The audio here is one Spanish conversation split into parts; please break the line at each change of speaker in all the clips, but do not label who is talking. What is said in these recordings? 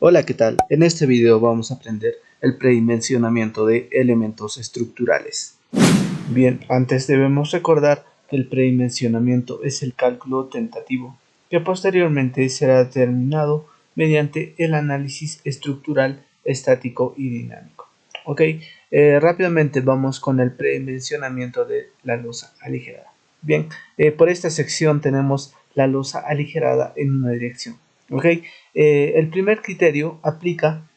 Hola, ¿qué tal? En este video vamos a aprender el predimensionamiento de elementos estructurales. Bien, antes debemos recordar que el predimensionamiento es el cálculo tentativo, que posteriormente será determinado mediante el análisis estructural, estático y dinámico. Ok, rápidamente vamos con el predimensionamiento de la losa aligerada. Bien, por esta sección tenemos la losa aligerada en una dirección. Ok, el primer criterio aplica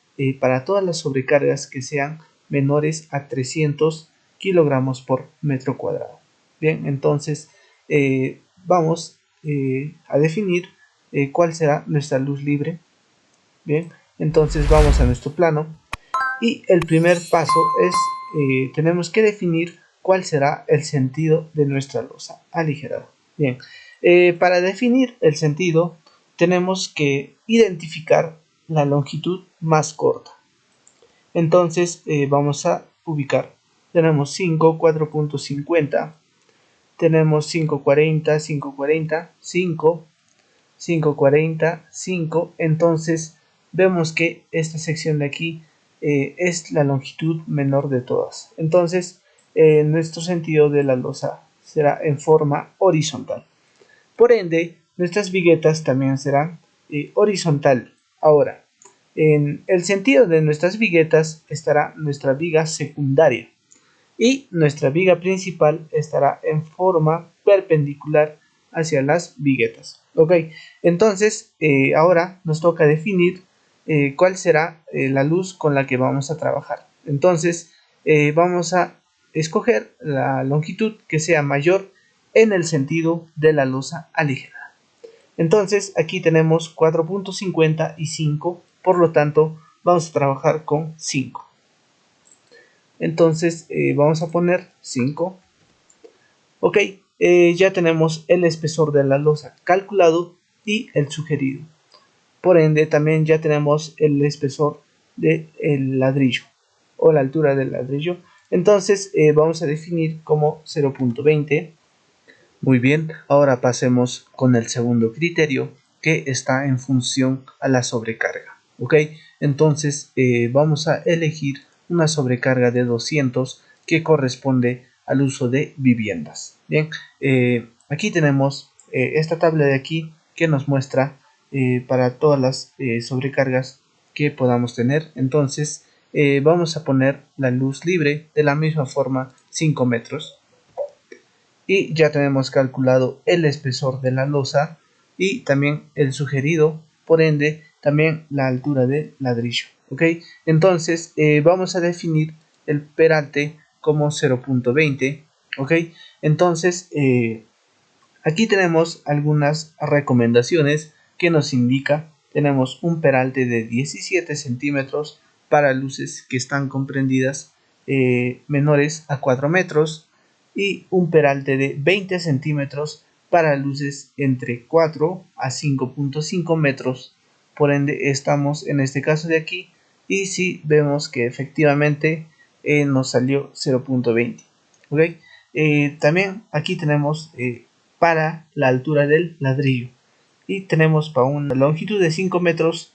para todas las sobrecargas que sean menores a 300 kilogramos por metro cuadrado. Bien, entonces vamos a definir cuál será nuestra luz libre. Bien, entonces vamos a nuestro plano y el primer paso es tenemos que definir cuál será el sentido de nuestra losa aligerada. Bien, para definir el sentido tenemos que identificar la longitud más corta. Entonces vamos a ubicar. Tenemos 5, 4.50, tenemos 5.40, 5.40, 5, 5.40, 5. Entonces vemos que esta sección de aquí es la longitud menor de todas. Entonces nuestro sentido de la losa será en forma horizontal. Por ende, nuestras viguetas también serán horizontal. Ahora, en el sentido de nuestras viguetas estará nuestra viga secundaria y nuestra viga principal estará en forma perpendicular hacia las viguetas. Ok, entonces ahora nos toca definir cuál será la luz con la que vamos a trabajar. Entonces vamos a escoger la longitud que sea mayor en el sentido de la losa aligerada. Entonces aquí tenemos 4.50 y 5, por lo tanto vamos a trabajar con 5. Entonces vamos a poner 5. Ok, ya tenemos el espesor de la losa calculado y el sugerido. Por ende también ya tenemos el espesor del ladrillo o la altura del ladrillo. Entonces vamos a definir como 0.20. Muy bien, ahora pasemos con el segundo criterio, que está en función a la sobrecarga. Ok, entonces vamos a elegir una sobrecarga de 200 que corresponde al uso de viviendas. Bien, aquí tenemos esta tabla de aquí que nos muestra para todas las sobrecargas que podamos tener. Entonces vamos a poner la luz libre de la misma forma 5 metros. Y ya tenemos calculado el espesor de la losa y también el sugerido, por ende también la altura del ladrillo. Ok, entonces vamos a definir el peralte como 0.20. ok, entonces aquí tenemos algunas recomendaciones que nos indica. Tenemos un peralte de 17 centímetros para luces que están comprendidas menores a 4 metros y un peralte de 20 centímetros para luces entre 4 a 5.5 metros. Por ende estamos en este caso de aquí y si vemos que efectivamente nos salió 0.20. ¿okay? También aquí tenemos para la altura del ladrillo y tenemos para una longitud de 5 metros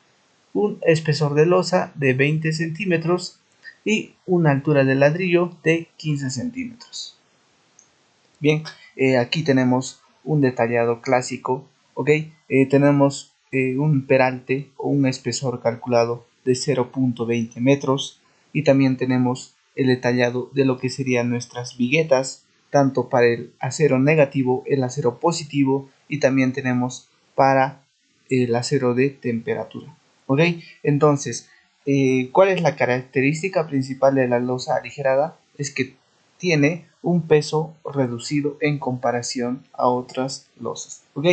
un espesor de losa de 20 centímetros y una altura del ladrillo de 15 centímetros. Bien, aquí tenemos un detallado clásico, ¿ok? Tenemos un peralte o un espesor calculado de 0.20 metros y también tenemos el detallado de lo que serían nuestras viguetas, tanto para el acero negativo, el acero positivo y también tenemos para el acero de temperatura, ¿ok? Entonces, ¿cuál es la característica principal de la losa aligerada? Es que tiene un peso reducido en comparación a otras losas. ¿Ok?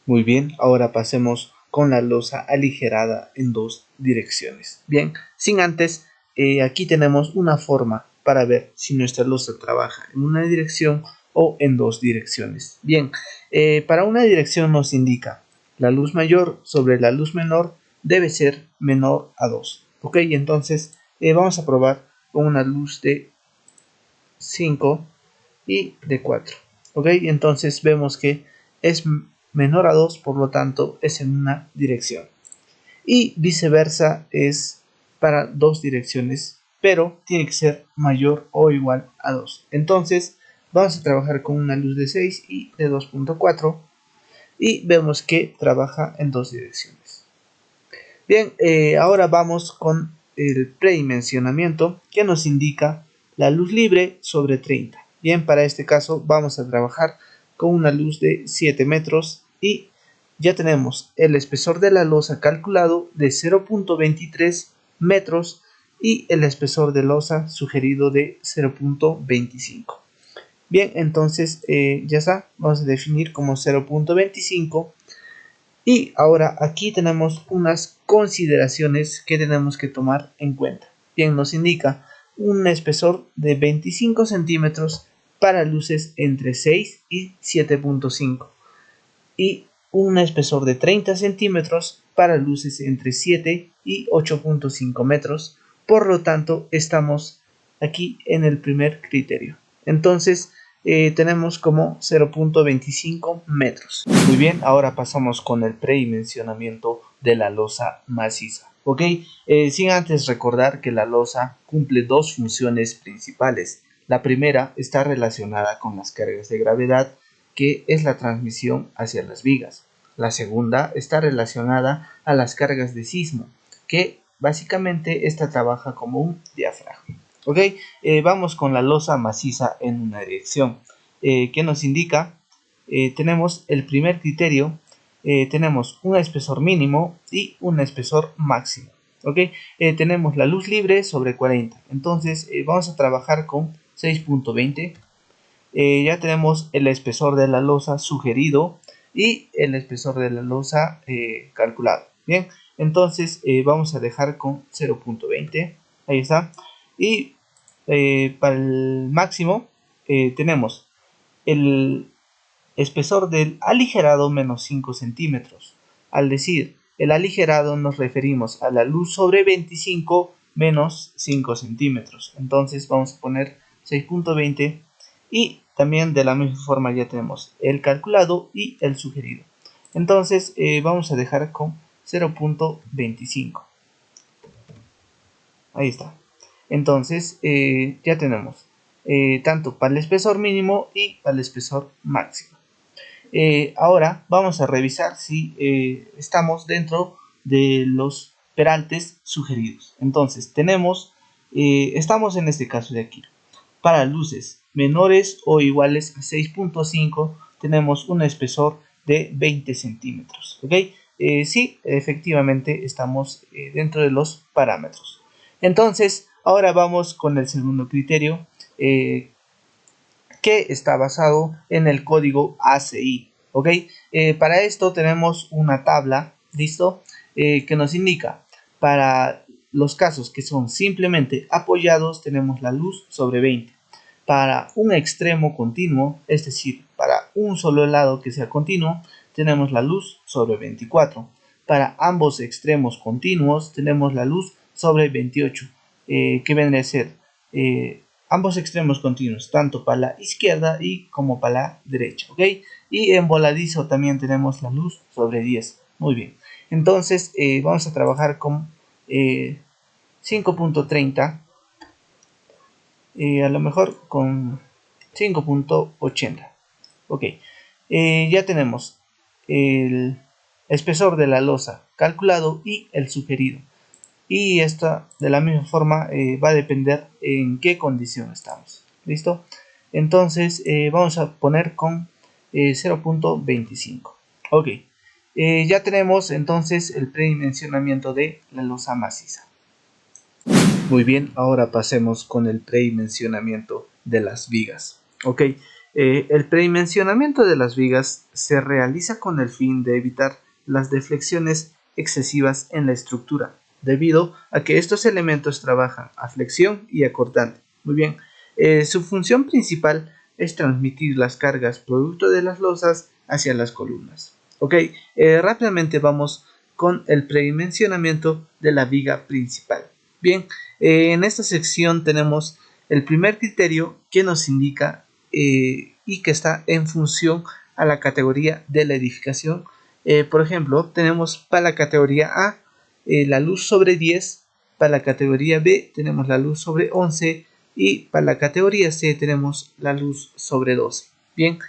Muy bien, ahora pasemos con la losa aligerada en dos direcciones. Bien, sin antes, aquí tenemos una forma para ver si nuestra losa trabaja en una dirección o en dos direcciones. Bien, para una dirección nos indica la luz mayor sobre la luz menor debe ser menor a 2. ¿Ok? Entonces vamos a probar con una luz de 5 y de 4. ¿Ok? Entonces vemos que es menor a 2, por lo tanto es en una dirección. y viceversa es para dos direcciones, pero tiene que ser mayor o igual a 2. Entonces vamos a trabajar con una luz de 6 y de 2.4 y vemos que trabaja en dos direcciones. Bien, ahora vamos con el predimensionamiento que nos indica la luz libre sobre 30. Bien, para este caso vamos a trabajar con una luz de 7 metros y ya tenemos el espesor de la losa calculado de 0.23 metros y el espesor de losa sugerido de 0.25. Bien, entonces ya está, vamos a definir como 0.25 y ahora aquí tenemos unas consideraciones que tenemos que tomar en cuenta. Bien, nos indica un espesor de 25 centímetros para luces entre 6 y 7.5 y un espesor de 30 centímetros para luces entre 7 y 8.5 metros. Por lo tanto, estamos aquí en el primer criterio. Entonces, tenemos como 0.25 metros. Muy bien, ahora pasamos con el predimensionamiento de la losa maciza. Ok, sin antes recordar que la losa cumple dos funciones principales. La primera está relacionada con las cargas de gravedad, que es la transmisión hacia las vigas. La segunda está relacionada a las cargas de sismo, que básicamente esta trabaja como un diafragma. Ok, vamos con la losa maciza en una dirección. ¿Qué nos indica? Tenemos el primer criterio, tenemos un espesor mínimo y un espesor máximo. Ok, tenemos la luz libre sobre 40, entonces vamos a trabajar con 6.20. Ya tenemos el espesor de la losa sugerido y el espesor de la losa calculado. Bien, entonces vamos a dejar con 0.20, ahí está. Y para el máximo tenemos el espesor del aligerado menos 5 centímetros. Al decir el aligerado nos referimos a la luz sobre 25 menos 5 centímetros. Entonces vamos a poner 6.20 y también de la misma forma ya tenemos el calculado y el sugerido. Entonces vamos a dejar con 0.25. Ahí está. Entonces ya tenemos tanto para el espesor mínimo y para el espesor máximo. Ahora vamos a revisar si estamos dentro de los peraltes sugeridos. Entonces estamos en este caso de aquí. Para luces menores o iguales a 6.5 tenemos un espesor de 20 centímetros. ¿Ok? Sí, efectivamente estamos dentro de los parámetros. Entonces, ahora vamos con el segundo criterio, que está basado en el código ACI. ¿Ok? Para esto tenemos una tabla, ¿listo? Que nos indica para los casos que son simplemente apoyados tenemos la luz sobre 20. Para un extremo continuo, es decir, para un solo lado que sea continuo, tenemos la luz sobre 24. Para ambos extremos continuos tenemos la luz sobre 28, que vendría a ser ambos extremos continuos, tanto para la izquierda y como para la derecha, ¿ok? Y en voladizo también tenemos la luz sobre 10. Muy bien. Entonces vamos a trabajar con 5.30, a lo mejor con 5.80. Ok. Ya tenemos el espesor de la losa calculado y el sugerido. Y esta de la misma forma va a depender en qué condición estamos. ¿Listo? Entonces vamos a poner con 0.25. Ok. Ya tenemos entonces el predimensionamiento de la losa maciza. Muy bien, ahora pasemos con el predimensionamiento de las vigas. Ok. El predimensionamiento de las vigas se realiza con el fin de evitar las deflexiones excesivas en la estructura, debido a que estos elementos trabajan a flexión y a cortante. Muy bien, su función principal es transmitir las cargas producto de las losas hacia las columnas. Ok, rápidamente vamos con el predimensionamiento de la viga principal. Bien, en esta sección tenemos el primer criterio que nos indica y que está en función a la categoría de la edificación. Por ejemplo, tenemos para la categoría A la luz sobre 10, para la categoría B tenemos la luz sobre 11 y para la categoría C tenemos la luz sobre 12. Bien,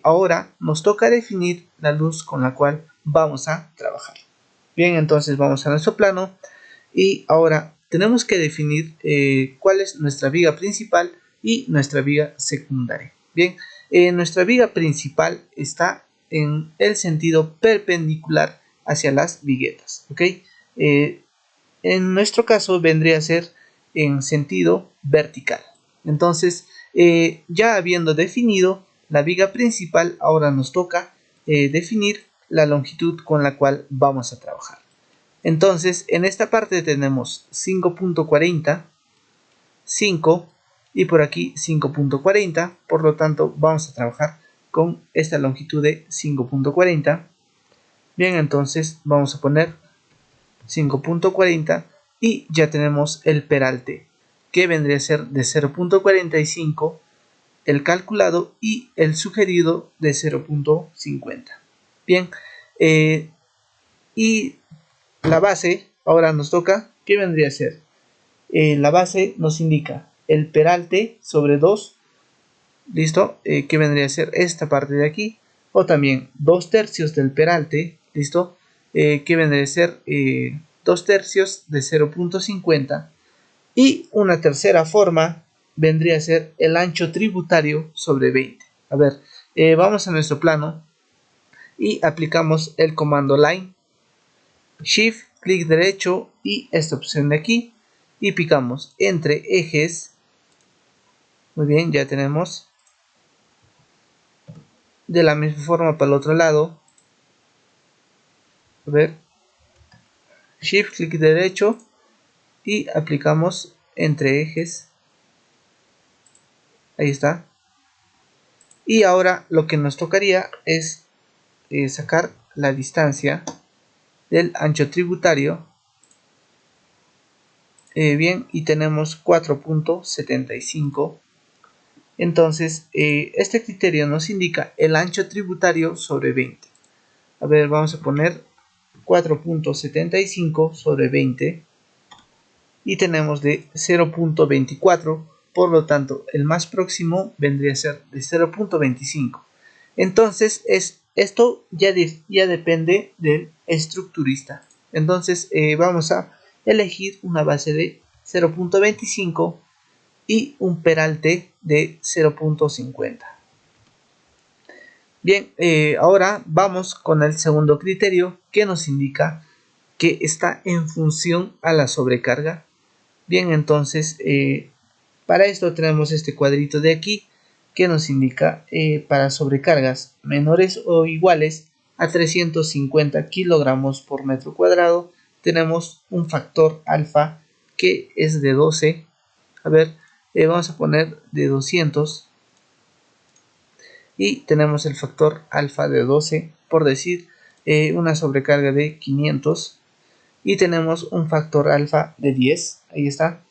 ahora nos toca definir la luz con la cual vamos a trabajar. Bien, entonces vamos a nuestro plano y ahora tenemos que definir cuál es nuestra viga principal y nuestra viga secundaria. Bien, nuestra viga principal está en el sentido perpendicular hacia las viguetas, ¿ok? En nuestro caso vendría a ser en sentido vertical. Entonces, ya habiendo definido la viga principal, ahora nos toca definir la longitud con la cual vamos a trabajar. Entonces, en esta parte tenemos 5.40, 5 y por aquí 5.40, por lo tanto vamos a trabajar con esta longitud de 5.40. Bien, entonces vamos a poner 5.40 y ya tenemos el peralte, que vendría a ser de 0.45, el calculado y el sugerido de 0.50. Bien, y la base ahora nos toca, ¿qué vendría a ser? La base nos indica el peralte sobre 2, ¿listo? ¿Qué vendría a ser esta parte de aquí? O también 2/3 del peralte, ¿listo? Que vendría a ser 2/3 de 0.50. Y una tercera forma vendría a ser el ancho tributario sobre 20. A ver, vamos a nuestro plano y aplicamos el comando line, shift, clic derecho y esta opción de aquí y picamos entre ejes. Muy bien, ya tenemos. De la misma forma para el otro lado. A ver, shift, clic derecho y aplicamos entre ejes. Ahí está. Y ahora lo que nos tocaría es sacar la distancia del ancho tributario. Bien, y tenemos 4.75. Entonces, este criterio nos indica el ancho tributario sobre 20. A ver, vamos a poner 4.75 sobre 20. Y tenemos de 0.24, por lo tanto el más próximo vendría a ser de 0.25. Entonces esto ya depende del estructurista. Entonces vamos a elegir una base de 0.25 y un peralte de 0.50. Bien, ahora vamos con el segundo criterio, que nos indica que está en función a la sobrecarga. Bien, entonces para esto tenemos este cuadrito de aquí que nos indica para sobrecargas menores o iguales a 350 kilogramos por metro cuadrado tenemos un factor alfa que es de 12. A ver, vamos a poner de 200 y tenemos el factor alfa de 12, por decir una sobrecarga de 500 y tenemos un factor alfa de 10. Ahí está.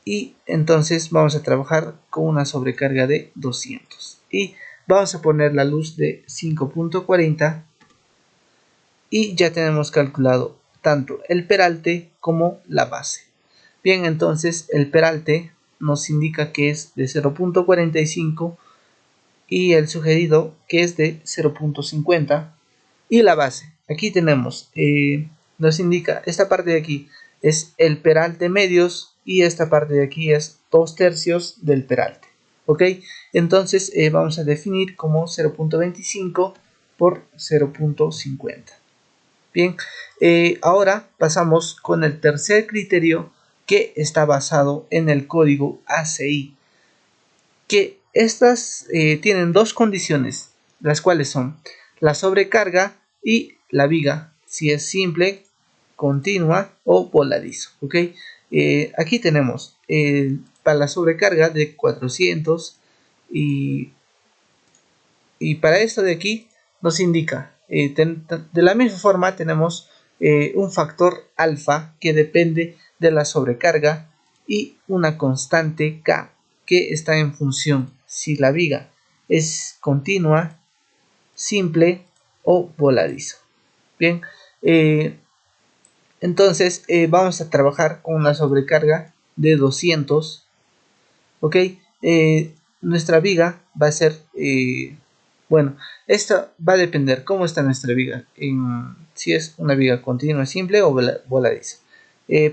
Y entonces vamos a trabajar con una sobrecarga de 200 y vamos a poner la luz de 5.40 y ya tenemos calculado tanto el peralte como la base. Bien, entonces el peralte nos indica que es de 0.45 y el sugerido que es de 0.50 y la base. Aquí tenemos, nos indica esta parte de aquí es el peralte medios y esta parte de aquí es 2/3 del peralte. Ok, entonces vamos a definir como 0.25 por 0.50. Bien, ahora pasamos con el tercer criterio que está basado en el código ACI, que estas tienen dos condiciones, las cuales son la sobrecarga y la viga, si es simple, continua o voladizo. ¿Ok? Aquí tenemos para la sobrecarga de 400 y para esto de aquí nos indica, de la misma forma tenemos un factor alfa que depende de la sobrecarga y una constante K que está en función si la viga es continua, simple o voladizo. Bien, Entonces vamos a trabajar con una sobrecarga de 200. Ok, nuestra viga va a ser, bueno, esta va a depender cómo está nuestra viga, si es una viga continua simple o voladiza.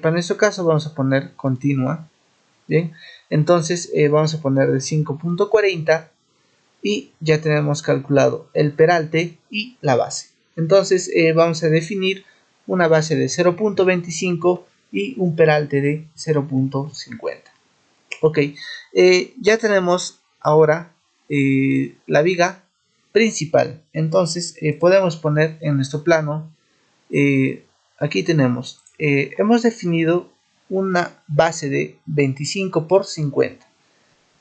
Para nuestro caso vamos a poner continua. Bien, entonces vamos a poner de 5.40 y ya tenemos calculado el peralte y la base. Entonces vamos a definir una base de 0.25 y un peralte de 0.50. Ok, ya tenemos ahora la viga principal. Entonces podemos poner en nuestro plano, aquí tenemos, hemos definido una base de 25 por 50.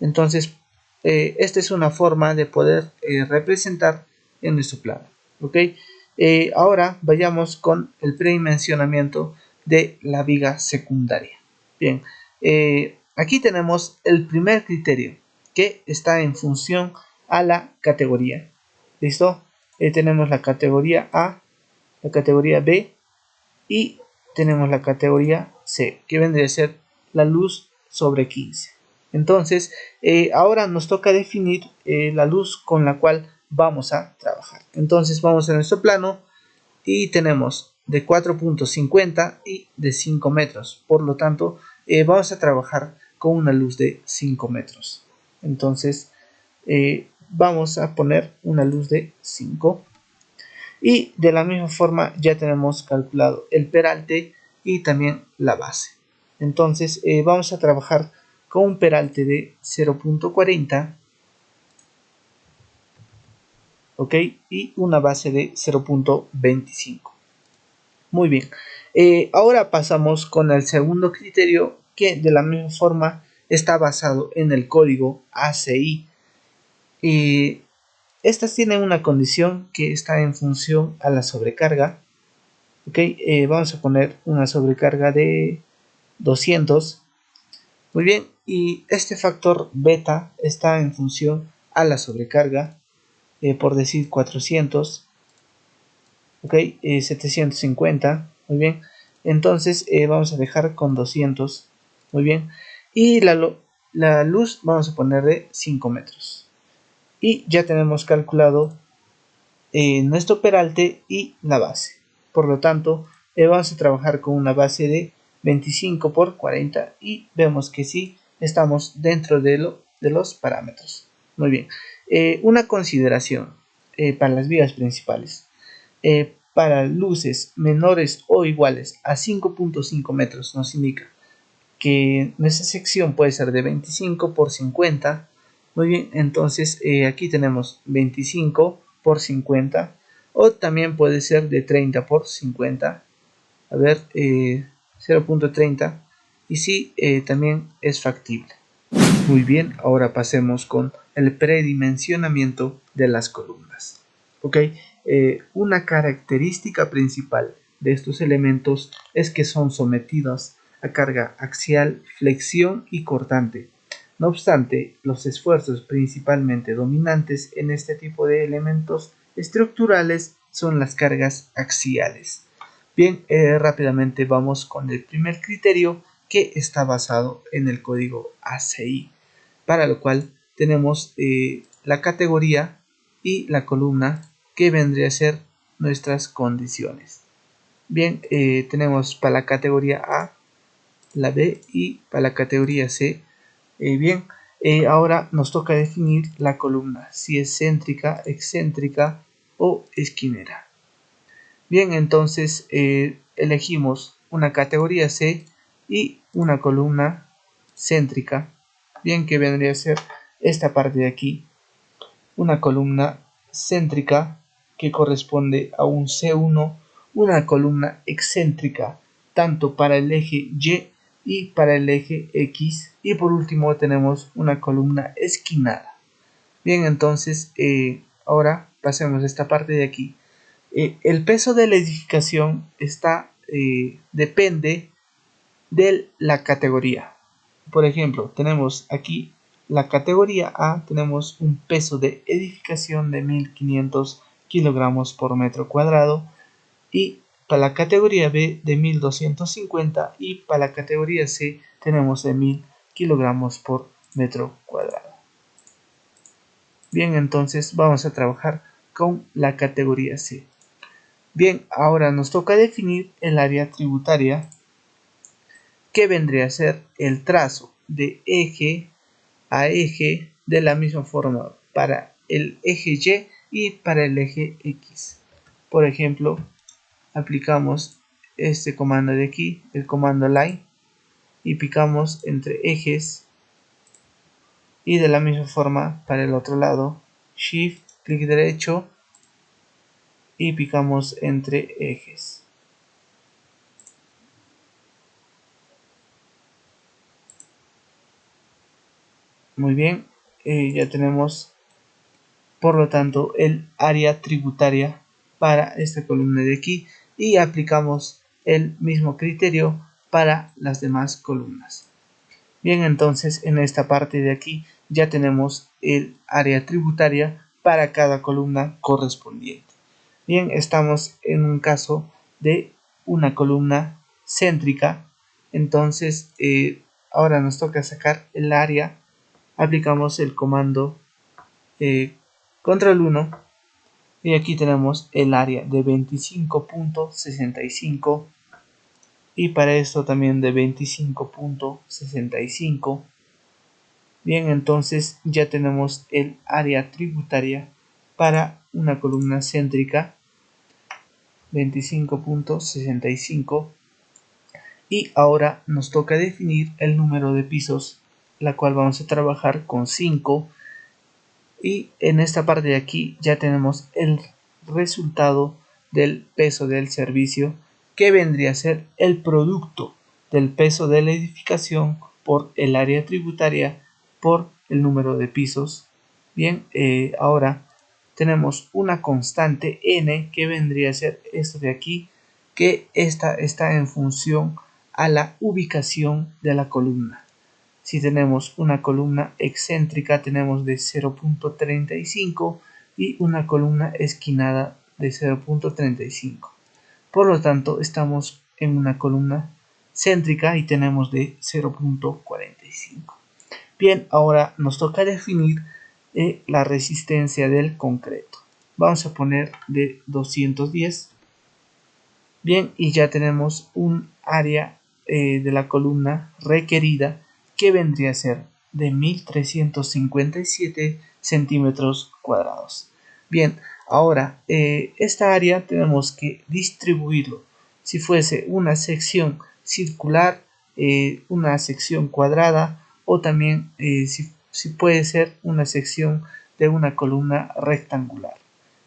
Entonces esta es una forma de poder representar en nuestro plano. Ok, ahora vayamos con el predimensionamiento de la viga secundaria. Bien, aquí tenemos el primer criterio que está en función a la categoría. ¿Listo? Tenemos la categoría A, la categoría B y tenemos la categoría C, que vendría a ser la luz sobre 15. Entonces, ahora nos toca definir la luz con la cual vamos a trabajar. Entonces, vamos a nuestro plano y tenemos de 4.50 y de 5 metros. Por lo tanto, vamos a trabajar con una luz de 5 metros. Entonces, vamos a poner una luz de 5. Y de la misma forma ya tenemos calculado el peralte y también la base. Entonces vamos a trabajar con un peralte de 0.40, ¿ok? Y una base de 0.25. Muy bien. Ahora pasamos con el segundo criterio, que de la misma forma está basado en el código ACI. Estas tienen una condición que está en función a la sobrecarga. Ok, vamos a poner una sobrecarga de 200. Muy bien, y este factor beta está en función a la sobrecarga, por decir 400. Ok, 750. Muy bien, entonces vamos a dejar con 200. Muy bien, y la luz vamos a poner de 5 metros. Y ya tenemos calculado nuestro peralte y la base. Por lo tanto, vamos a trabajar con una base de 25 por 40 y vemos que sí estamos dentro de los parámetros. Muy bien. Una consideración para las vigas principales. Para luces menores o iguales a 5.5 metros nos indica que nuestra sección puede ser de 25 por 50. Muy bien, entonces aquí tenemos 25 por 50, o también puede ser de 30 por 50. A ver, 0.30, y sí, también es factible. Muy bien, ahora pasemos con el predimensionamiento de las columnas. Ok, una característica principal de estos elementos es que son sometidos a carga axial, flexión y cortante. No obstante, los esfuerzos principalmente dominantes en este tipo de elementos estructurales son las cargas axiales. Bien, rápidamente vamos con el primer criterio, que está basado en el código ACI, para lo cual tenemos la categoría y la columna, que vendría a ser nuestras condiciones. Bien, tenemos para la categoría A, la B, y para la categoría C. Bien, ahora nos toca definir la columna, si es céntrica, excéntrica o esquinera. Bien, entonces elegimos una categoría C y una columna céntrica. Bien, que vendría a ser esta parte de aquí, una columna céntrica que corresponde a un C1, una columna excéntrica tanto para el eje Y y para el eje X, y por último tenemos una columna esquinada. Bien, entonces ahora pasemos a esta parte de aquí. El peso de la edificación depende de la categoría. Por ejemplo, tenemos aquí la categoría A, tenemos un peso de edificación de 1500 kilogramos por metro cuadrado, y para la categoría B de 1250 y para la categoría C tenemos de 1000 kilogramos por metro cuadrado. Bien, entonces vamos a trabajar con la categoría C. Bien, ahora nos toca definir el área tributaria, que vendría a ser el trazo de eje a eje de la misma forma para el eje Y y para el eje X. Por ejemplo, aplicamos este comando de aquí, el comando line, y picamos entre ejes, y de la misma forma para el otro lado, shift, clic derecho y picamos entre ejes. Muy bien, ya tenemos por lo tanto el área tributaria para esta columna de aquí, y aplicamos el mismo criterio para las demás columnas. Bien, entonces en esta parte de aquí ya tenemos el área tributaria para cada columna correspondiente. Bien, estamos en un caso de una columna céntrica, entonces ahora nos toca sacar el área. Aplicamos el comando control 1 y aquí tenemos el área de 25.65 y para esto también de 25.65. Bien, entonces ya tenemos el área tributaria para una columna céntrica 25.65, y ahora nos toca definir el número de pisos, la cual vamos a trabajar con 5, y en esta parte de aquí ya tenemos el resultado del peso del servicio, que vendría a ser el producto del peso de la edificación por el área tributaria por el número de pisos. Bien, ahora tenemos una constante n, que vendría a ser esto de aquí, que esta está en función a la ubicación de la columna. Si tenemos una columna excéntrica, tenemos de 0.35 y una columna esquinada de 0.35. Por lo tanto, estamos en una columna céntrica y tenemos de 0.45. Bien, ahora nos toca definir la resistencia del concreto. Vamos a poner de 210. Bien, y ya tenemos un área de la columna requerida, que vendría a ser de 1357 centímetros cuadrados. Bien, ahora esta área tenemos que distribuirlo. Si fuese una sección circular, una sección cuadrada, o también si puede ser una sección de una columna rectangular.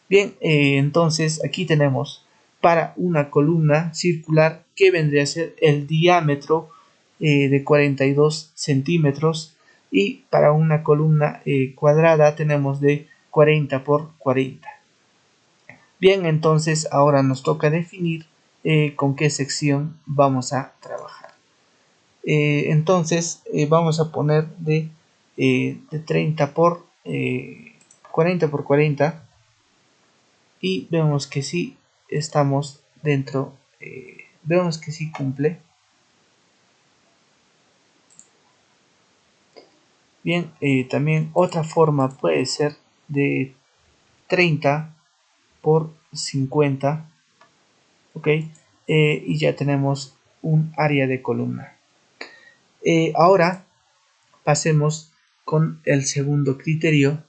Bien, entonces aquí tenemos para una columna circular, que vendría a ser el diámetro de 42 centímetros, y para una columna cuadrada tenemos de 40 por 40. Bien, entonces ahora nos toca definir con qué sección vamos a trabajar. Entonces vamos a poner de 30 por 40 por 40, y vemos que sí estamos dentro, vemos que sí cumple. Bien, también otra forma puede ser de 30 por 50, ok, y ya tenemos un área de columna. Ahora pasemos con el segundo criterio,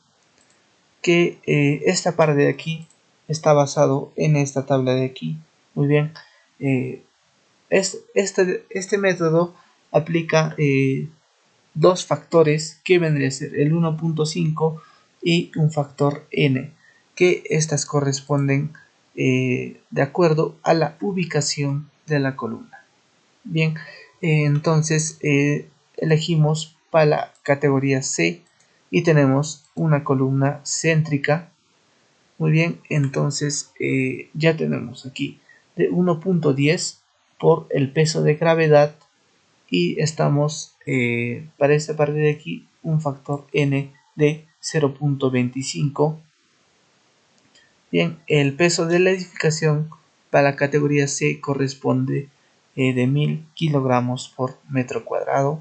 que esta parte de aquí está basado en esta tabla de aquí. Muy bien, este método aplica dos factores, que vendría a ser el 1.5 y un factor n, que estas corresponden de acuerdo a la ubicación de la columna. Bien, entonces elegimos para la categoría C y tenemos una columna céntrica. Muy bien, entonces ya tenemos aquí de 1.10 por el peso de gravedad, y estamos para esta parte de aquí un factor n de 0.25. Bien, el peso de la edificación Para la categoría C corresponde de 1000 kilogramos por metro cuadrado.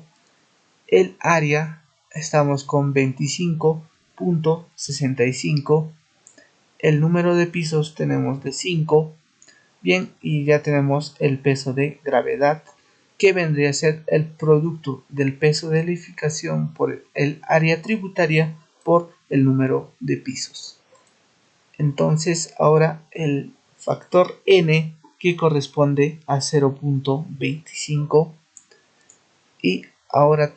El área estamos con 25.65. El número de pisos tenemos de 5. Bien, y ya tenemos el peso de gravedad, que vendría a ser el producto del peso de edificación por el área tributaria por el número de pisos. Entonces ahora el factor n, que corresponde a 0.25, y ahora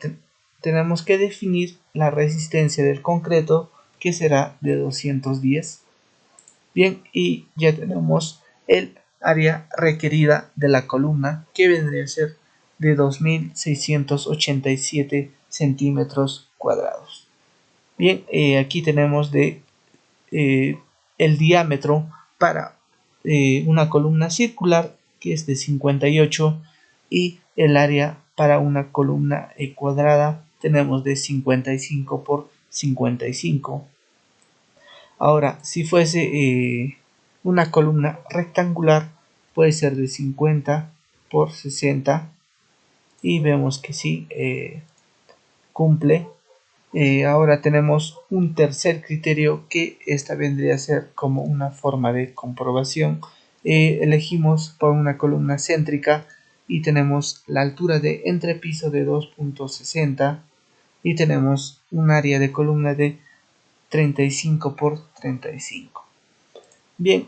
tenemos que definir la resistencia del concreto, que será de 210. Bien, y ya tenemos el área requerida de la columna, que vendría a ser de 2687 centímetros cuadrados. Bien, aquí tenemos el diámetro para una columna circular, que es de 58, y el área para una columna cuadrada tenemos de 55 por 55. Ahora, si fuese una columna rectangular, puede ser de 50 por 60, y vemos que sí cumple. Ahora tenemos un tercer criterio, que esta vendría a ser como una forma de comprobación. Elegimos por una columna céntrica y tenemos la altura de entrepiso de 2.60 y tenemos un área de columna de 35 por 35. Bien,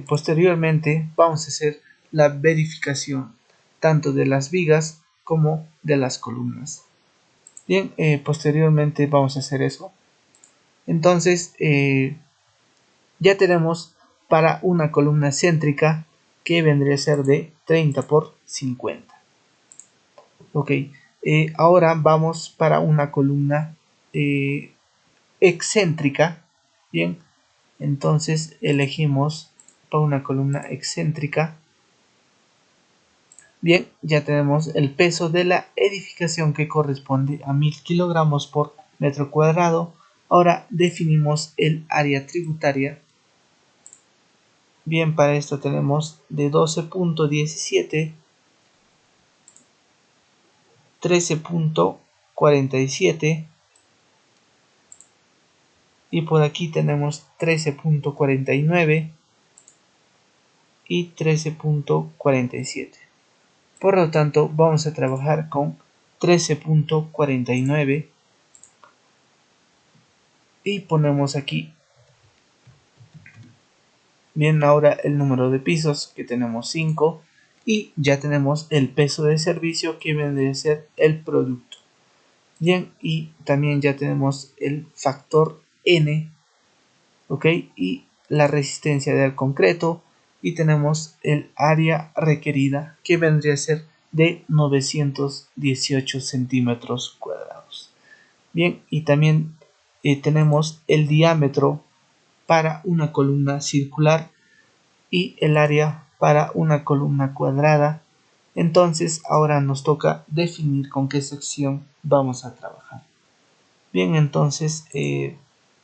posteriormente vamos a hacer la verificación tanto de las vigas como de las columnas. Bien, posteriormente vamos a hacer eso. Entonces ya tenemos para una columna céntrica, que vendría a ser de 30 por 50. Ok, ahora vamos para una columna excéntrica. Bien, entonces elegimos para una columna excéntrica. Bien, ya tenemos el peso de la edificación, que corresponde a 1000 kilogramos por metro cuadrado. Ahora definimos el área tributaria. Bien, para esto tenemos de 12.17, 13.47 y por aquí tenemos 13.49 y 13.47. Por lo tanto, vamos a trabajar con 13.49 y ponemos aquí. Bien, ahora el número de pisos, que tenemos 5, y ya tenemos el peso de servicio, que vendría a ser el producto. Bien, y también ya tenemos el factor n, ok, y la resistencia del concreto, y tenemos el área requerida, que vendría a ser de 918 centímetros cuadrados. Bien, y también tenemos el diámetro para una columna circular y el área para una columna cuadrada. Entonces ahora nos toca definir con qué sección vamos a trabajar. Bien, entonces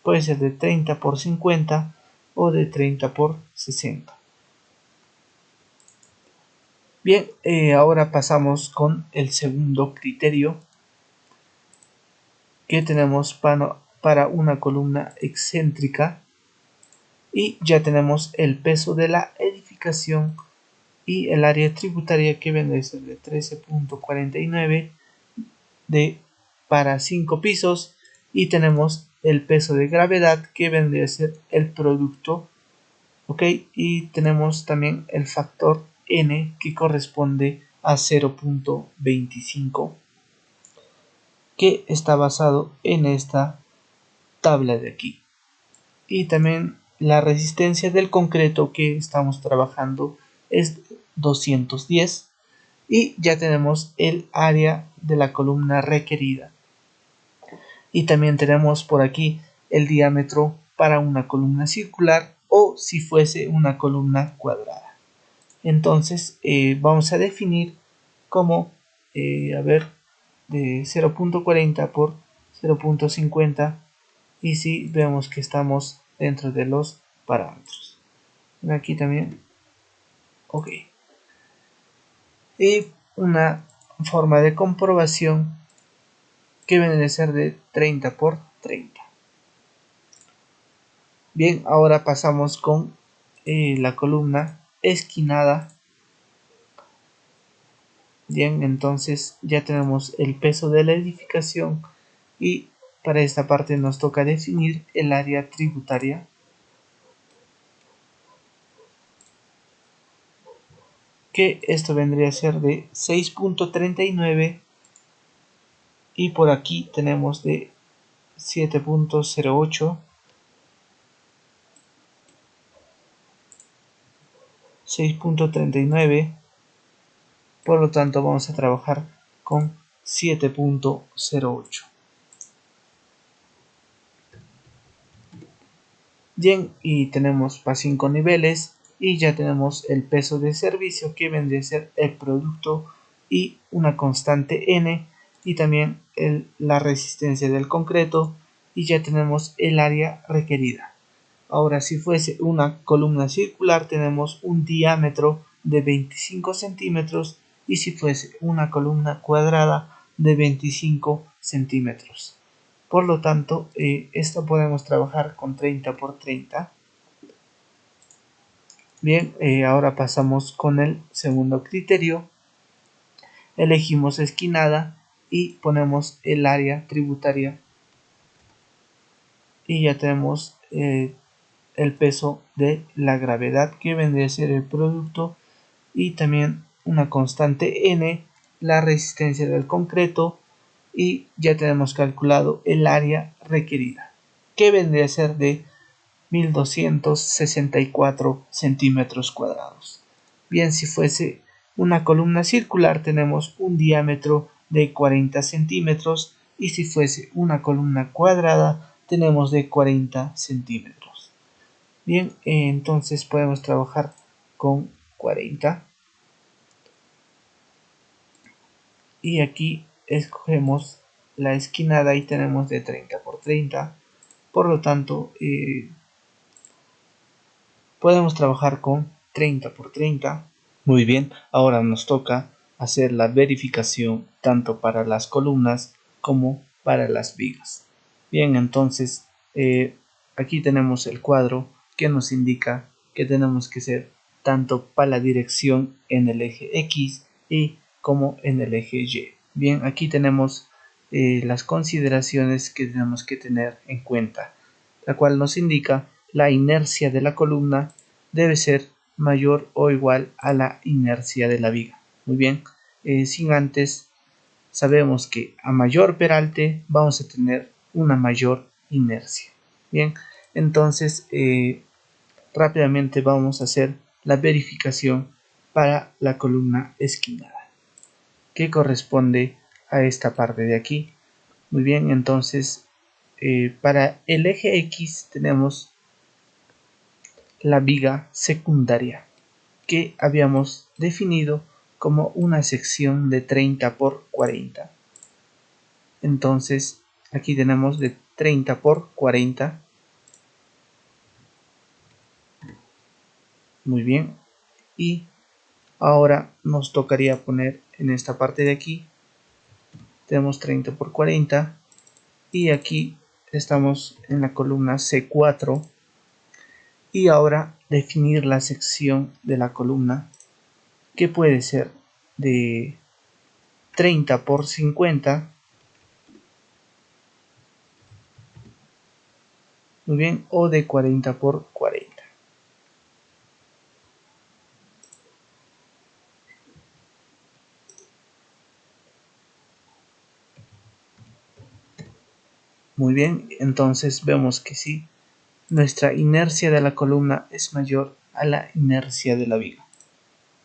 puede ser de 30 por 50 o de 30 por 60. Bien, ahora pasamos con el segundo criterio, que tenemos para una columna excéntrica, y ya tenemos el peso de la edificación y el área tributaria, que vendría a ser de 13.49 para 5 pisos, y tenemos el peso de gravedad, que vendría a ser el producto, ok, y tenemos también el factor n, que corresponde a 0.25, que está basado en esta tabla de aquí. Y también la resistencia del concreto que estamos trabajando es 210, y ya tenemos el área de la columna requerida, y también tenemos por aquí el diámetro para una columna circular o si fuese una columna cuadrada. Entonces vamos a definir como de 0.40 por 0.50, y si vemos que estamos dentro de los parámetros. Aquí también Ok. Y una forma de comprobación que viene a ser de 30 por 30. Bien, ahora pasamos con la columna esquinada. Bien, entonces ya tenemos el peso de la edificación y para esta parte nos toca definir el área tributaria, que esto vendría a ser de 6.39 y por aquí tenemos de 7.08, 6.39, por lo tanto vamos a trabajar con 7.08. Bien, y tenemos para 5 niveles y ya tenemos el peso de servicio que vendría a ser el producto y una constante n y también la resistencia del concreto y ya tenemos el área requerida. Ahora, si fuese una columna circular tenemos un diámetro de 25 centímetros y si fuese una columna cuadrada de 25 centímetros. Por lo tanto, esto podemos trabajar con 30 por 30. Bien, ahora pasamos con el segundo criterio. Elegimos esquinada y ponemos el área tributaria. Y ya tenemos el peso de la gravedad que vendría a ser el producto y también una constante n, la resistencia del concreto y ya tenemos calculado el área requerida que vendría a ser de 1264 centímetros cuadrados. Bien, si fuese una columna circular tenemos un diámetro de 40 centímetros y si fuese una columna cuadrada tenemos de 40 centímetros. Bien, entonces podemos trabajar con 40 y aquí escogemos la esquinada y tenemos de 30 por 30. Por lo tanto, podemos trabajar con 30 por 30. Muy bien, ahora nos toca hacer la verificación tanto para las columnas como para las vigas. Bien, entonces aquí tenemos el cuadro que nos indica que tenemos que hacer tanto para la dirección en el eje X y como en el eje Y. Bien, aquí tenemos las consideraciones que tenemos que tener en cuenta, la cual nos indica la inercia de la columna debe ser mayor o igual a la inercia de la viga. Muy bien, sin antes sabemos que a mayor peralte vamos a tener una mayor inercia. Bien, entonces rápidamente vamos a hacer la verificación para la columna esquinada, que corresponde a esta parte de aquí. Muy bien, entonces para el eje X tenemos la viga secundaria que habíamos definido como una sección de 30 por 40. Entonces aquí tenemos de 30 por 40. Muy bien. Y ahora nos tocaría poner en esta parte de aquí. Tenemos 30 por 40. Y aquí estamos en la columna C4. Y ahora definir la sección de la columna, que puede ser de 30 por 50. Muy bien, o de 40 por 40. Muy bien, entonces vemos que sí, nuestra inercia de la columna es mayor a la inercia de la viga.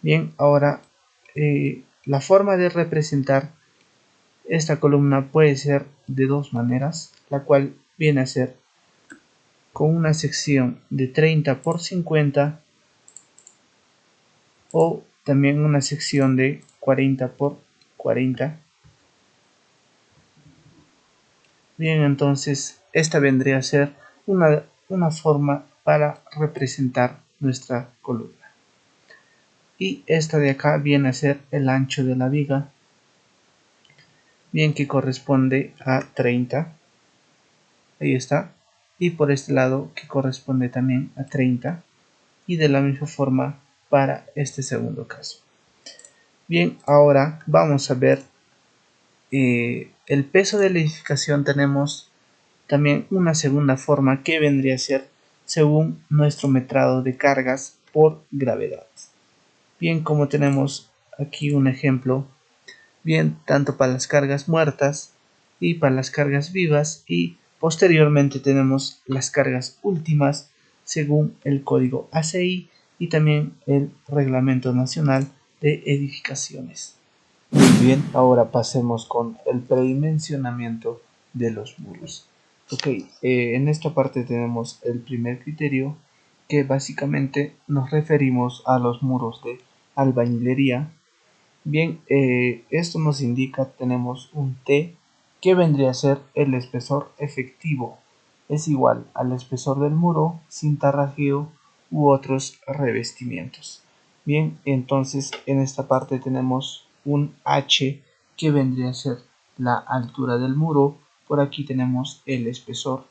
Bien, ahora la forma de representar esta columna puede ser de dos maneras, la cual viene a ser con una sección de 30 por 50 o también una sección de 40 por 40. Bien, entonces esta vendría a ser una forma para representar nuestra columna. y esta de acá viene a ser el ancho de la viga, bien, que corresponde a 30. Ahí está. Y por este lado, que corresponde también a 30. Y de la misma forma para este segundo caso. Bien, ahora vamos a ver el peso de la edificación. Tenemos también una segunda forma que vendría a ser según nuestro metrado de cargas por gravedad. Bien, como tenemos aquí un ejemplo, bien, tanto para las cargas muertas y para las cargas vivas, y posteriormente tenemos las cargas últimas según el código ACI y también el Reglamento Nacional de Edificaciones. Muy bien, ahora pasemos con el predimensionamiento de los muros. Ok, en esta parte tenemos el primer criterio, que básicamente nos referimos a los muros de albañilería. Bien, esto nos indica, tenemos un T que vendría a ser el espesor efectivo. Es igual al espesor del muro sin tarrajeo u otros revestimientos. Bien, entonces en esta parte tenemos un H que vendría a ser la altura del muro. Por aquí tenemos el espesor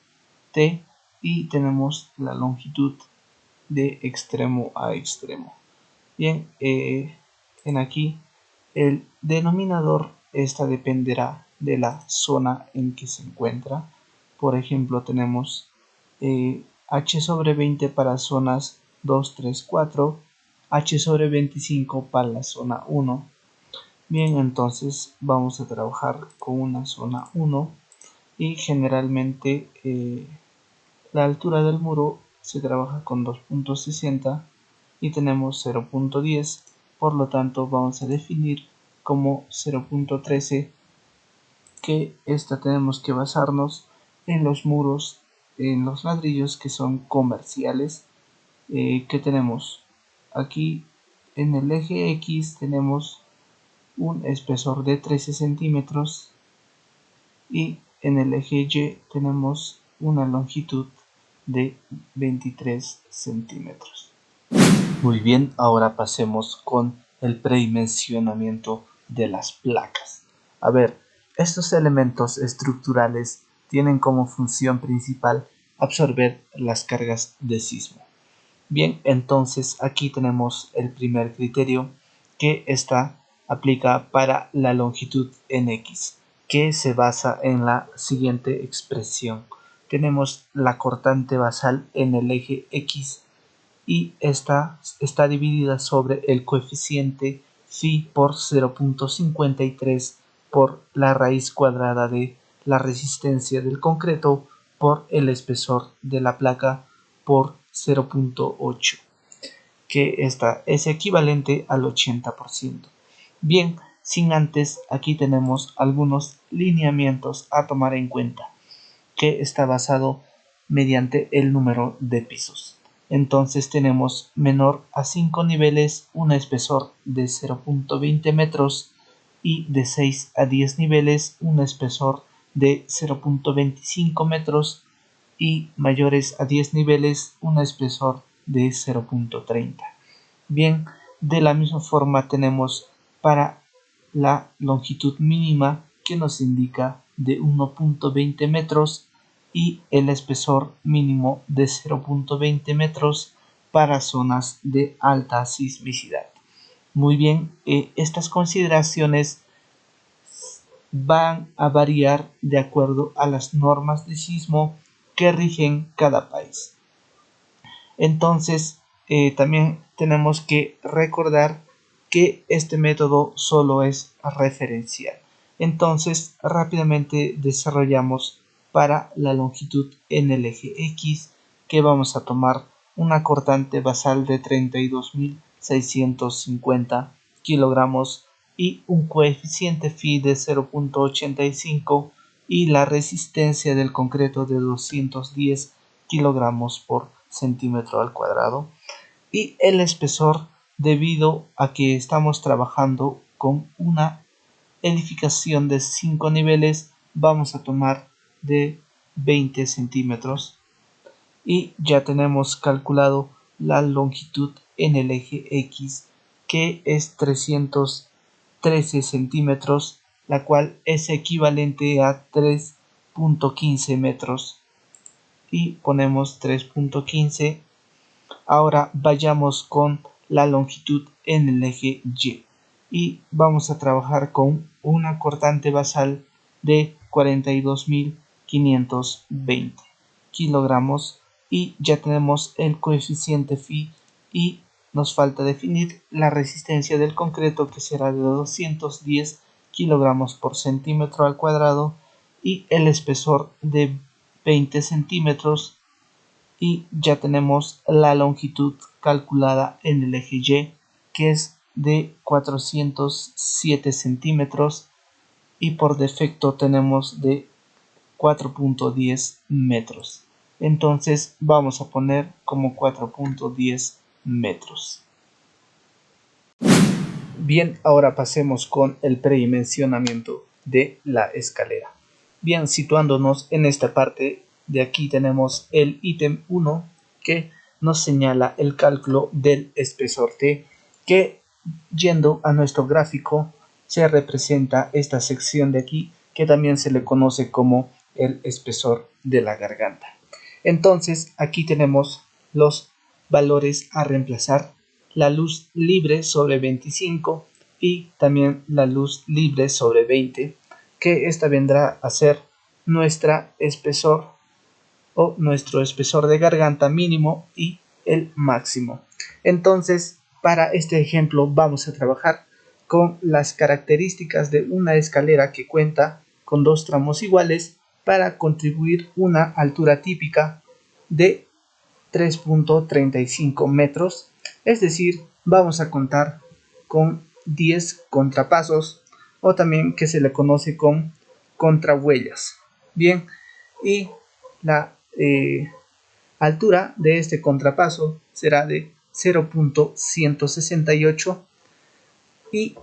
T y tenemos la longitud de extremo a extremo. Bien, en aquí el denominador, esta dependerá de la zona en que se encuentra. Por ejemplo, tenemos H sobre 20 para zonas 2, 3, 4, H sobre 25 para la zona 1. Bien, entonces vamos a trabajar con una zona 1 y generalmente la altura del muro se trabaja con 2.60 y tenemos 0.10, por lo tanto vamos a definir como 0.13, que esta tenemos que basarnos en los muros, en los ladrillos que son comerciales, que tenemos aquí en el eje X tenemos un espesor de 13 centímetros y en el eje Y tenemos una longitud de 23 centímetros. Muy bien, ahora pasemos con el predimensionamiento de las placas. A ver, estos elementos estructurales tienen como función principal absorber las cargas de sismo. Bien, entonces aquí tenemos el primer criterio, que aplica para la longitud en X, que se basa en la siguiente expresión. Tenemos la cortante basal en el eje X y esta está dividida sobre el coeficiente phi por 0.53 por la raíz cuadrada de la resistencia del concreto por el espesor de la placa por 0.8, que esta es equivalente al 80%. Bien, sin antes, aquí tenemos algunos lineamientos a tomar en cuenta, que está basado mediante el número de pisos. Entonces tenemos menor a 5 niveles un espesor de 0.20 metros y de 6 a 10 niveles un espesor de 0.25 metros y mayores a 10 niveles un espesor de 0.30. Bien, de la misma forma tenemos para la longitud mínima, que nos indica de 1.20 metros y el espesor mínimo de 0.20 metros para zonas de alta sismicidad. Muy bien, estas consideraciones van a variar de acuerdo a las normas de sismo que rigen cada país. Entonces, también tenemos que recordar que este método solo es referencial. Entonces, rápidamente desarrollamos para la longitud en el eje X, que vamos a tomar una cortante basal de 32.650 kilogramos y un coeficiente phi de 0.85 y la resistencia del concreto de 210 kilogramos por centímetro al cuadrado, y el espesor, debido a que estamos trabajando con una edificación de 5 niveles, vamos a tomar de 20 centímetros y ya tenemos calculado la longitud en el eje X, que es 313 centímetros, la cual es equivalente a 3.15 metros. Y ponemos 3.15. Ahora vayamos con la longitud en el eje Y y vamos a trabajar con una cortante basal de 42.520 kilogramos y ya tenemos el coeficiente phi y nos falta definir la resistencia del concreto, que será de 210 kilogramos por centímetro al cuadrado, y el espesor de 20 centímetros. Y ya tenemos la longitud calculada en el eje Y, que es de 407 centímetros, y por defecto tenemos de 4.10 metros. Entonces vamos a poner como 4.10 metros. Bien, ahora pasemos con el predimensionamiento de la escalera. Bien, situándonos en esta parte de aquí tenemos el ítem 1, que nos señala el cálculo del espesor T, que yendo a nuestro gráfico se representa esta sección de aquí, que también se le conoce como el espesor de la garganta. Entonces aquí tenemos los valores a reemplazar: la luz libre sobre 25 y también la luz libre sobre 20, que esta vendrá a ser nuestra espesor o nuestro espesor de garganta mínimo y el máximo. Entonces, para este ejemplo vamos a trabajar con las características de una escalera que cuenta con dos tramos iguales para contribuir una altura típica de 3.35 metros, es decir, vamos a contar con 10 contrapasos, o también que se le conoce con contrahuellas. Bien, y la altura de este contrapaso será de 0.168 y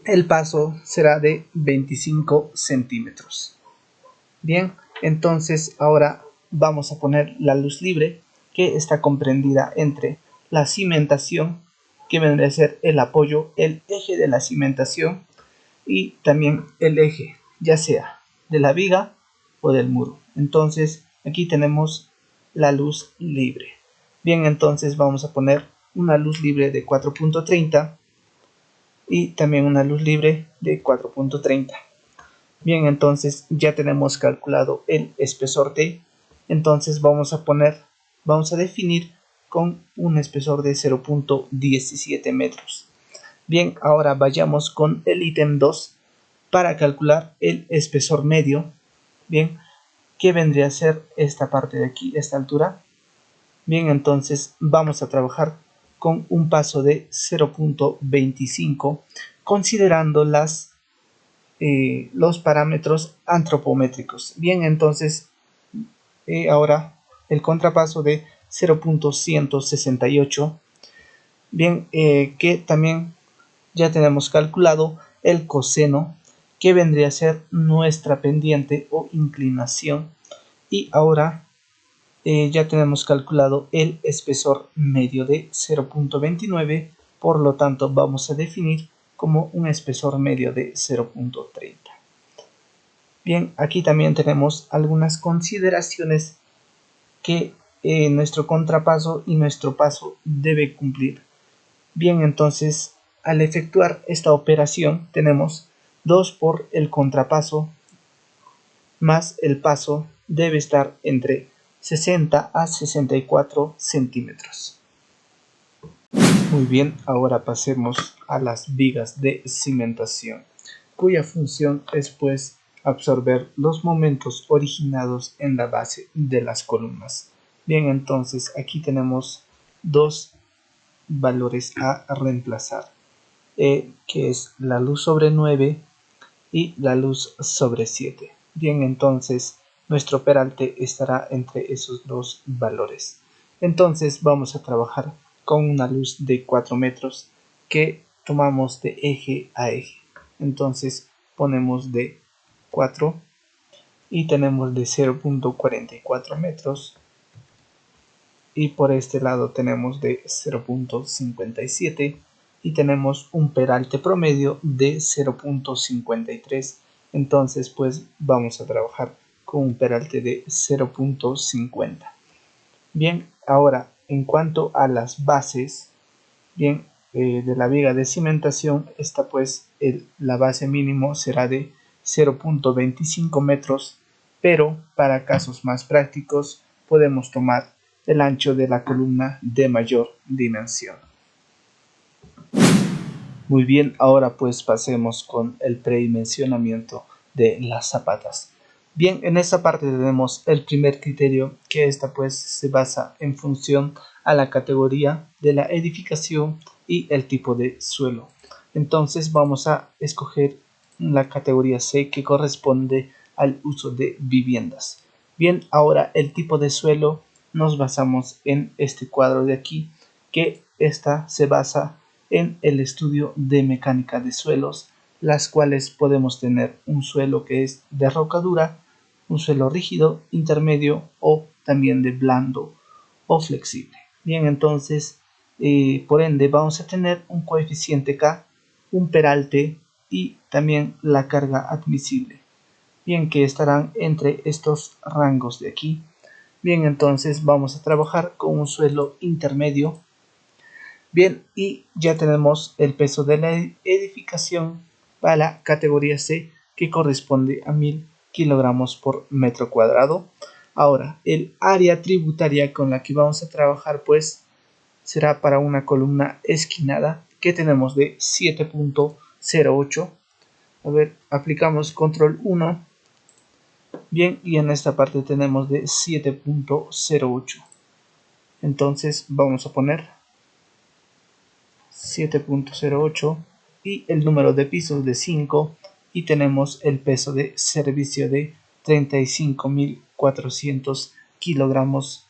el paso será de 25 centímetros. Bien, entonces ahora vamos a poner la luz libre, que está comprendida entre la cimentación, que vendría a ser el apoyo, el eje de la cimentación, y también el eje, ya sea de la viga o del muro. Entonces aquí tenemos la luz libre. Bien, entonces vamos a poner una luz libre de 4.30 y también una luz libre de 4.30. Bien, entonces ya tenemos calculado el espesor T. Entonces vamos a definir con un espesor de 0.17 metros. Bien, ahora vayamos con el ítem 2 para calcular el espesor medio. Bien, ¿qué vendría a ser esta parte de aquí, esta altura? Bien, entonces vamos a trabajar con un paso de 0.25, considerando los parámetros antropométricos. Bien, entonces ahora el contrapaso de 0.168. Bien, que también ya tenemos calculado el coseno, que vendría a ser nuestra pendiente o inclinación. Y ahora ya tenemos calculado el espesor medio de 0.29, por lo tanto vamos a definir como un espesor medio de 0.30. Bien, aquí también tenemos algunas consideraciones que nuestro contrapaso y nuestro paso debe cumplir. Bien, entonces al efectuar esta operación tenemos 2 por el contrapaso más el paso debe estar entre 60 a 64 centímetros. Muy bien, ahora pasemos a las vigas de cimentación, cuya función es pues absorber los momentos originados en la base de las columnas. Bien, entonces aquí tenemos dos valores a reemplazar, que es la luz sobre 9 y la luz sobre 7. Bien, entonces nuestro peralte estará entre esos dos valores. Entonces vamos a trabajar con una luz de 4 metros que tomamos de eje a eje. Entonces ponemos de 4 y tenemos de 0.44 metros, y por este lado tenemos de 0.57 y tenemos un peralte promedio de 0.53. Entonces pues vamos a trabajar con un peralte de 0.50. Bien, ahora en cuanto a las bases, bien, de la viga de cimentación, esta pues la base mínimo será de 0.25 metros, pero para casos más prácticos podemos tomar el ancho de la columna de mayor dimensión. Muy bien, ahora pues pasemos con el predimensionamiento de las zapatas. Bien, en esta parte tenemos el primer criterio, que esta pues se basa en función a la categoría de la edificación y el tipo de suelo. Entonces vamos a escoger la categoría C, que corresponde al uso de viviendas. Bien, ahora el tipo de suelo nos basamos en este cuadro de aquí, que esta se basa en el estudio de mecánica de suelos, las cuales podemos tener un suelo que es de roca dura, un suelo rígido, intermedio o también de blando o flexible. Bien, entonces, por ende, vamos a tener un coeficiente K, un peralte y también la carga admisible. Bien, que estarán entre estos rangos de aquí. Bien, entonces vamos a trabajar con un suelo intermedio. Bien, y ya tenemos el peso de la edificación para la categoría C, que corresponde a 1000 kilogramos por metro cuadrado. Ahora, el área tributaria con la que vamos a trabajar pues será para una columna esquinada que tenemos de 7.08. A ver, aplicamos control 1. Bien, y en esta parte tenemos de 7.08. Entonces vamos a poner 7.08 y el número de pisos de 5, y tenemos el peso de servicio de 35.400 kilogramos,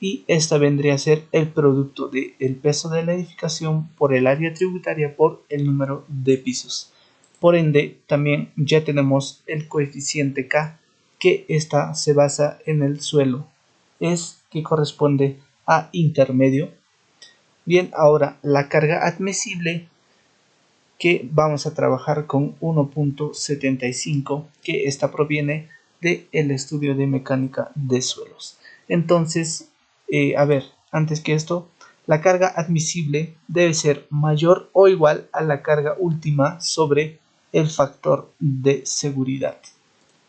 y esta vendría a ser el producto del peso de la edificación por el área tributaria por el número de pisos. Por ende, también ya tenemos el coeficiente K, que esta se basa en el suelo, es que corresponde a intermedio. Bien, ahora la carga admisible, que vamos a trabajar con 1.75, que esta proviene del estudio de mecánica de suelos. Entonces, a ver, antes que esto, la carga admisible debe ser mayor o igual a la carga última sobre el factor de seguridad.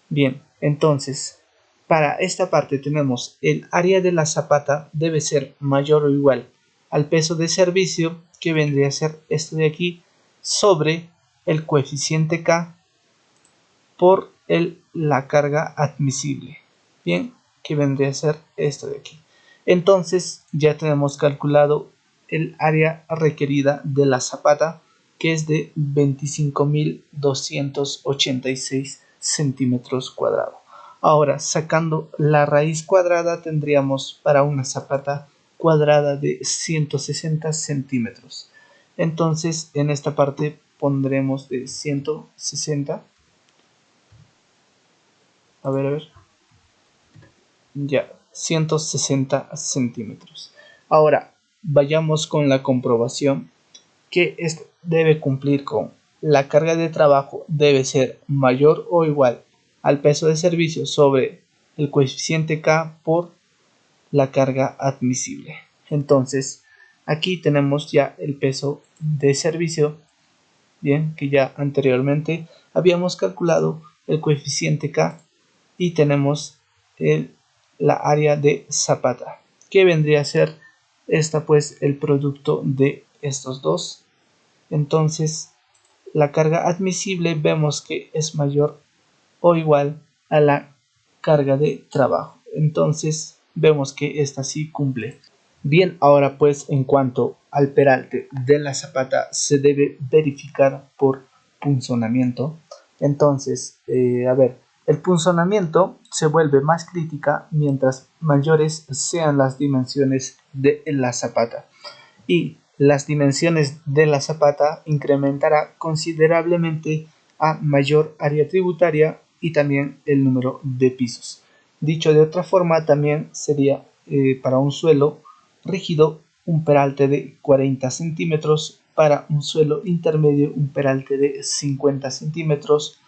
Bien, entonces, para esta parte tenemos el área de la zapata debe ser mayor o igual al peso de servicio, que vendría a ser esto de aquí, sobre el coeficiente K por la carga admisible. Bien, que vendría a ser esto de aquí. Entonces ya tenemos calculado el área requerida de la zapata, que es de 25.286 centímetros cuadrados. Ahora, sacando la raíz cuadrada, tendríamos para una zapata cuadrada de 160 centímetros. Entonces, en esta parte pondremos de 160. A ver. Ya, 160 centímetros. Ahora, vayamos con la comprobación, que debe cumplir con la carga de trabajo debe ser mayor o igual al peso de servicio sobre el coeficiente K por la carga admisible. Entonces, aquí tenemos ya el peso de servicio, bien, que ya anteriormente habíamos calculado el coeficiente K, y tenemos la área de zapata, que vendría a ser esta pues el producto de estos dos. Entonces la carga admisible vemos que es mayor o igual a la carga de trabajo, entonces vemos que esta sí cumple. Bien, ahora pues en cuanto al peralte de la zapata se debe verificar por punzonamiento. Entonces, a ver, el punzonamiento se vuelve más crítica mientras mayores sean las dimensiones de la zapata, y las dimensiones de la zapata incrementará considerablemente a mayor área tributaria y también el número de pisos. Dicho de otra forma, también sería para un suelo rígido un peralte de 40 centímetros para un suelo intermedio un peralte de 50 centímetros,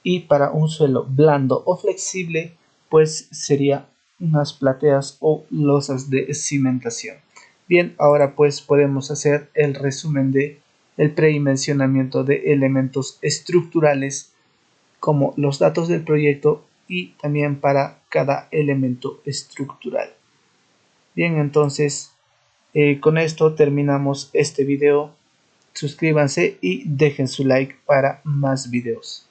y para un suelo blando o flexible pues sería unas plateas o losas de cimentación. Bien, ahora pues podemos hacer el resumen de el predimensionamiento de elementos estructurales como los datos del proyecto y también para cada elemento estructural. Bien, entonces con esto terminamos este video. Suscríbanse y dejen su like para más videos.